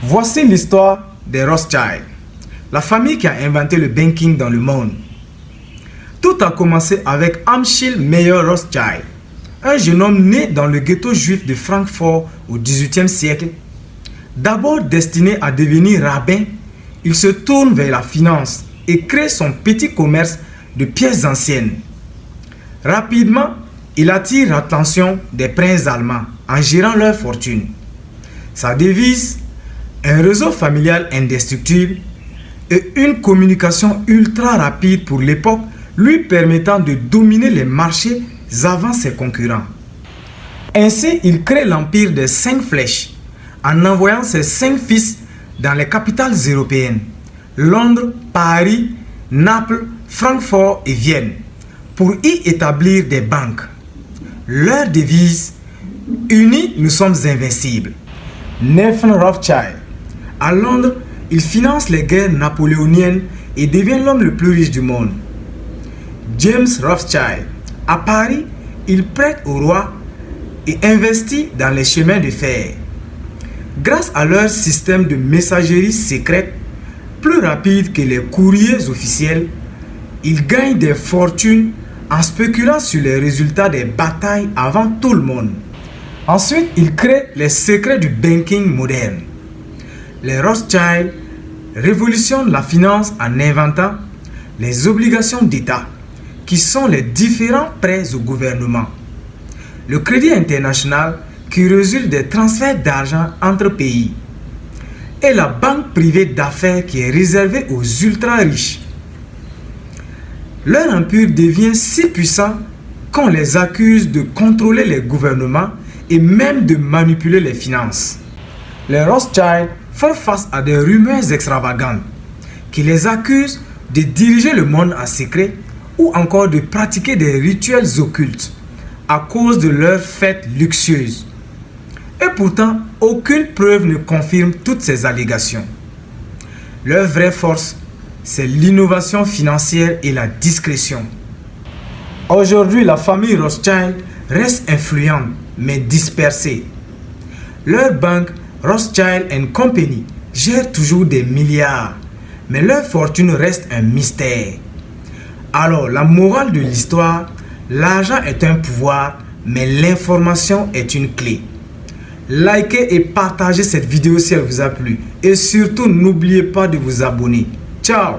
Voici l'histoire des Rothschild, la famille qui a inventé le banking dans le monde. Tout a commencé avec Amschel Meyer Rothschild, un jeune homme né dans le ghetto juif de Francfort au XVIIIe siècle. D'abord destiné à devenir rabbin, il se tourne vers la finance et crée son petit commerce de pièces anciennes. Rapidement, il attire l'attention des princes allemands en gérant leur fortune. Sa devise, un réseau familial indestructible et une communication ultra rapide pour l'époque lui permettant de dominer les marchés avant ses concurrents. Ainsi, il crée l'empire des 5 flèches en envoyant ses 5 fils dans les capitales européennes, Londres, Paris, Naples, Francfort et Vienne, pour y établir des banques. Leur devise, unis nous sommes invincibles. Nathan Rothschild. À Londres, il finance les guerres napoléoniennes et devient l'homme le plus riche du monde. James Rothschild. À Paris, il prête au roi et investit dans les chemins de fer. Grâce à leur système de messagerie secrète, plus rapide que les courriers officiels, ils gagnent des fortunes en spéculant sur les résultats des batailles avant tout le monde. Ensuite, ils créent les secrets du banking moderne. Les Rothschild révolutionnent la finance en inventant les obligations d'État, qui sont les différents prêts au gouvernement. Le crédit international, qui résulte des transferts d'argent entre pays. Et la banque privée d'affaires qui est réservée aux ultra-riches. Leur empire devient si puissant qu'on les accuse de contrôler les gouvernements et même de manipuler les finances. Les Rothschild font face à des rumeurs extravagantes qui les accusent de diriger le monde en secret ou encore de pratiquer des rituels occultes à cause de leurs fêtes luxueuses. Et pourtant, aucune preuve ne confirme toutes ces allégations. Leur vraie force, c'est l'innovation financière et la discrétion. Aujourd'hui, la famille Rothschild reste influente, mais dispersée. Leur banque, Rothschild & Company, gère toujours des milliards, mais leur fortune reste un mystère. Alors, la morale de l'histoire, l'argent est un pouvoir, mais l'information est une clé. Likez et partagez cette vidéo si elle vous a plu. Et surtout, n'oubliez pas de vous abonner. Ciao!